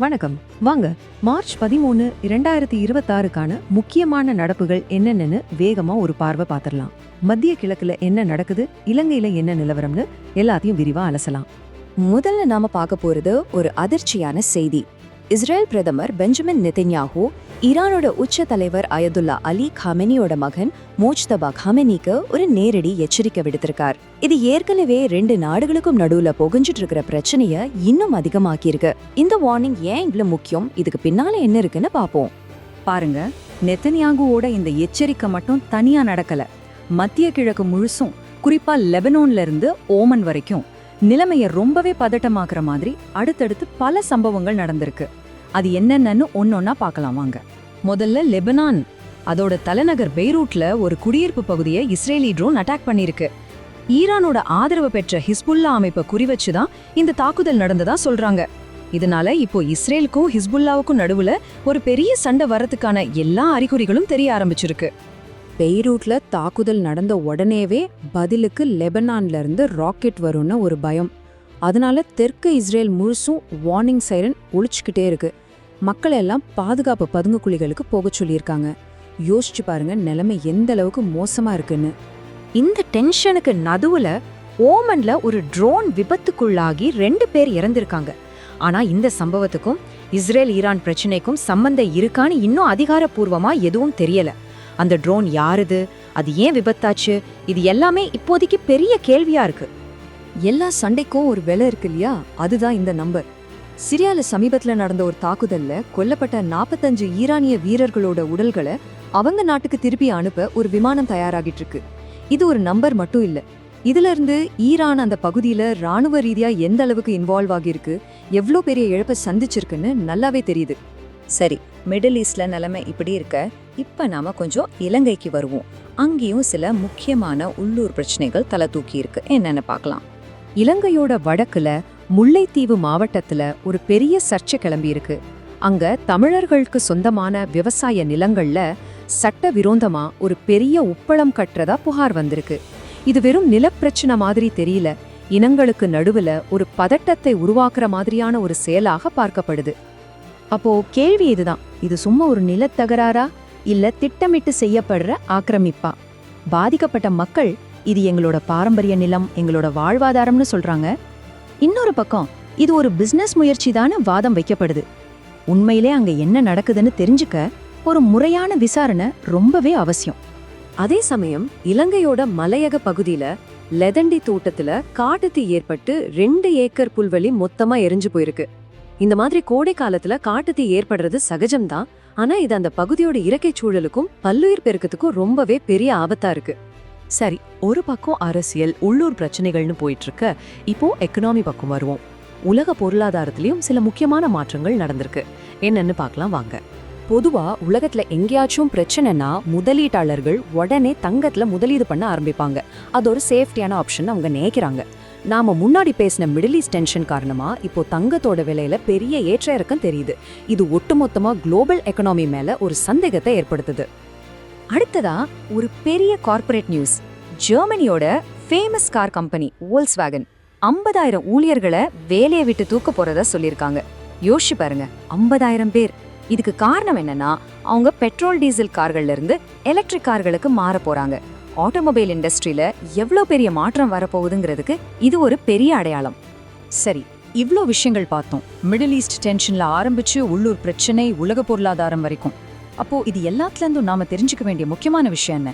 வணக்கம். வாங்க மார்ச் 13, 2026க்கான முக்கியமான நடப்புகள் என்னென்னு வேகமா ஒரு பார்வை பார்த்துடலாம். மத்திய கிழக்குல என்ன நடக்குது, இலங்கையில என்ன நிலவரம்னு எல்லாத்தையும் விரிவா அலசலாம். முதல்ல நாம பார்க்க போறது ஒரு அதிர்ச்சியான செய்தி. இஸ்ரேல் பிரதமர் பெஞ்சமின் நெதன்யாஹூ ஈரானோட உச்ச தலைவர் அயதுல்லா அலி காமெனியோட மகன் மோஜ்தபா காமெனிக்கு ஒரு நேரடி எச்சரிக்கை விடுத்திருக்கார். இது ஏற்கனவே 2 நாடுகளுக்கும் நடுவுல புகஞ்சிட்டு இருக்கிற பிரச்சனைய இன்னும் அதிகமாக்கியிருக்கு. இந்த வார்னிங் ஏன் இவ்வளவு முக்கியம், இதுக்கு பின்னால என்ன இருக்குன்னு பாப்போம். பாருங்க, நெத்தன்யாகுவோட இந்த எச்சரிக்கை மட்டும் தனியா நடக்கல. மத்திய கிழக்கு முழுசும், குறிப்பா லெபனோன்ல இருந்து ஓமன் வரைக்கும் நிலைமைய ரொம்பவே பதட்டமாக்குற மாதிரி அடுத்தடுத்து பல சம்பவங்கள் நடந்திருக்கு. அது என்னென்னு ஒன்னொன்னா பார்க்கலாம் வாங்க. முதல்ல லெபனான், அதோட தலைநகர் பெய்ரூட்ல ஒரு குடியிருப்பு பகுதியை இஸ்ரேலி ட்ரோன் அட்டாக் பண்ணிருக்கு. ஈரானோட ஆதரவு பெற்ற ஹிஸ்புல்லா அமைப்பை குறிவச்சுதான் இந்த தாக்குதல் நடந்ததா சொல்றாங்க. இதனால இப்போ இஸ்ரேலுக்கும் ஹிஸ்புல்லாவுக்கும் நடுவுல ஒரு பெரிய சண்டை வரதுக்கான எல்லா அறிகுறிகளும் தெரிய ஆரம்பிச்சிருக்கு. பெய்ரூட்ல தாக்குதல் நடந்த உடனேவே பதிலுக்கு லெபனான்ல இருந்து ராக்கெட் வரும்னு ஒரு பயம். அதனால தெற்கு இஸ்ரேல் முழுசும் வார்னிங் சைரன் ஒழிச்சுக்கிட்டே இருக்கு. மக்கள் எல்லாம் பாதுகாப்பு பதுங்குக்குழிகளுக்கு போக சொல்லியிருக்காங்க. யோசிச்சு பாருங்க நிலைமை எந்த அளவுக்கு மோசமா இருக்குன்னு. இந்த டென்ஷனுக்கு நடுவுல ஓமன்ல ஒரு ட்ரோன் விபத்துக்குள்ளாகி 2 பேர் இறந்திருக்காங்க. ஆனா இந்த சம்பவத்துக்கும் இஸ்ரேல் ஈரான் பிரச்சனைக்கும் சம்பந்தம் இருக்கான்னு இன்னும் அதிகாரப்பூர்வமா எதுவும் தெரியல. அந்த ட்ரோன் யாருது, அது ஏன் விபத்தாச்சு, இது எல்லாமே இப்போதைக்கு பெரிய கேள்வியா இருக்கு. எல்லா சண்டைக்கும் ஒரு விலை இருக்கு இல்லையா, அதுதான் இந்த நம்பர். சிரியால சமீபத்துல நடந்த ஒரு தாக்குதல்ல கொல்லப்பட்ட 45 ஈரானிய வீரர்களோட உடல்களை அவங்க நாட்டுக்கு திருப்பி அனுப்ப ஒரு விமானம் தயாராகிட்டு இருக்கு. இது ஒரு நம்பர் மட்டும் இல்ல. இதுல இருந்து ஈரான் அந்த பகுதியில ராணுவ ரீதியா எந்த அளவுக்கு இன்வால்வ் ஆகியிருக்கு, எவ்வளோ பெரிய இழப்பை சந்திச்சிருக்குன்னு நல்லாவே தெரியுது. சரி, மிடில் ஈஸ்ட்ல நிலைமை இப்படி இருக்க, இப்ப நாம கொஞ்சம் இலங்கைக்கு வருவோம். அங்கேயும் சில முக்கியமான உள்ளூர் பிரச்சனைகள் தலை தூக்கி இருக்கு. என்னன்னு பார்க்கலாம். இலங்கையோட வடக்குல முல்லைத்தீவு மாவட்டத்துல ஒரு பெரிய சர்ச்சை கிளம்பி இருக்கு. அங்க தமிழர்களுக்கு சொந்தமான விவசாய நிலங்கள்ல சட்டவிரோதமா ஒரு பெரிய உப்பளம் கட்டுறதா புகார் வந்திருக்கு. இது வெறும் நிலப்பிரச்சனை மாதிரி தெரியல, இனங்களுக்கு நடுவுல ஒரு பதட்டத்தை உருவாக்குற மாதிரியான ஒரு செயலாக பார்க்கப்படுது. அப்போ கேள்வி இதுதான், இது சும்மா ஒரு நிலத்தகராறா இல்ல திட்டமிட்டு செய்யப்படுற ஆக்கிரமிப்பா? பாதிக்கப்பட்ட மக்கள் இது எங்களோட பாரம்பரிய நிலம், எங்களோட வாழ்வாதாரம்னு சொல்றாங்க. இன்னொரு பக்கம் இது ஒரு பிசினஸ் முயற்சிதான வாதம் வைக்கப்படுது. உண்மையிலே அங்க என்ன நடக்குதுன்னு தெரிஞ்சுக்க ஒரு முறையான விசாரணை ரொம்பவே அவசியம். அதே சமயம் இலங்கையோட மலையக பகுதியில லெதண்டி தோட்டத்துல காட்டுத்தீ ஏற்பட்டு 2 ஏக்கர் புல்வெளி மொத்தமா எரிஞ்சு போயிருக்கு. இந்த மாதிரி கோடை காலத்துல காட்டுத்தீ ஏற்படுறது சகஜம்தான். ஆனா இது அந்த பகுதியோட இயற்கை சூழலுக்கும் பல்லுயிர் பெருக்கத்துக்கும் ரொம்பவே பெரிய ஆபத்தா இருக்கு. சரி, ஒரு பக்கம் அரசியல் உள்ளூர் பிரச்சனைகள்னு போயிட்டு இருக்க, இப்போ எக்கனாமி பக்கம் வருவோம். உலக பொருளாதாரத்திலயும் சில முக்கியமான மாற்றங்கள் நடந்திருக்கு. என்னன்னு பார்க்கலாம் வாங்க. பொதுவா உலகத்துல எங்கேயாச்சும் பிரச்சனைனா முதலீட்டாளர்கள் உடனே தங்கத்துல முதலீடு பண்ண ஆரம்பிப்பாங்க. அது ஒரு சேஃப்டியான ஆப்ஷன் அவங்க நினைக்கிறாங்க. நாம முன்னாடி பேசின மிடில் ஈஸ்ட் டென்ஷன் காரணமா இப்போ தங்கத்தோட விலையில பெரிய ஏற்ற இறக்கம் தெரியுது. இது ஒட்டுமொத்தமா குளோபல் எக்கனாமி மேல ஒரு சந்தேகத்தை ஏற்படுத்துது. அடுத்ததா ஒரு பெரிய கார்ப்பரேட் நியூஸ். ஜெர்மனியோட ஃபேமஸ் கார் கம்பெனி வோல்க்ஸ்வேகன் 50,000 ஊழியர்களை வேலையை விட்டு தூக்க போறதா சொல்லியிருக்காங்க. யோசிச்சு பாருங்க, 50,000 பேர். இதுக்கு காரணம் என்னன்னா, அவங்க பெட்ரோல் டீசல் கார்கள்ல இருந்து எலக்ட்ரிக் கார்களுக்கு மாற போறாங்க. ஆட்டோமொபைல் இண்டஸ்ட்ரியில எவ்வளோ பெரிய மாற்றம் வரப்போகுதுங்கிறதுக்கு இது ஒரு பெரிய அடையாளம். சரி, இவ்ளோ விஷயங்கள் பார்த்தோம். மிடில் ஈஸ்ட் டென்ஷன்ல ஆரம்பிச்சு உள்ளூர் பிரச்சனை, உலக பொருளாதாரம் வரைக்கும். அப்போ இது எல்லாத்துல இருந்தும் நாம தெரிஞ்சுக்க வேண்டிய முக்கியமான விஷயம் என்ன?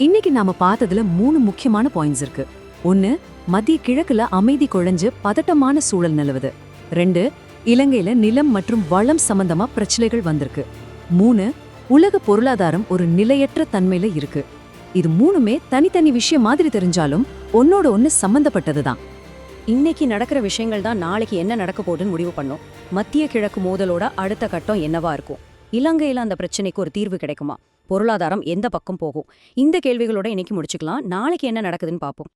இன்னைக்கு நாம பார்த்ததுல 3 முக்கியமான பாயிண்ட்ஸ் இருக்கு. 1, மத்திய கிழக்குல அமைதி குழைஞ்சு பதட்டமான சூழல் நிலவுது. 2, இலங்கையில நிலம் மற்றும் வளம் சம்பந்தமா பிரச்சனைகள் வந்திருக்கு. 3, உலக பொருளாதாரம் ஒரு நிலையற்ற தன்மையில இருக்கு. இது 3மே தனித்தனி விஷயம் மாதிரி தெரிஞ்சாலும் ஒன்னோட ஒன்னு சம்பந்தப்பட்டதுதான். இன்னைக்கு நடக்கிற விஷயங்கள் தான் நாளைக்கு என்ன நடக்க போகுதுன்னு முடிவு பண்ணும். மத்திய கிழக்கு மோதலோட அடுத்த கட்டம் என்னவா இருக்கும்? இலங்கையில அந்த பிரச்சனைக்கு ஒரு தீர்வு கிடைக்குமா? பொருளாதாரம் எந்த பக்கம் போகும்? இந்த கேள்விகளோட இன்னைக்கு முடிச்சுக்கலாம். நாளைக்கு என்ன நடக்குதுன்னு பார்ப்போம்.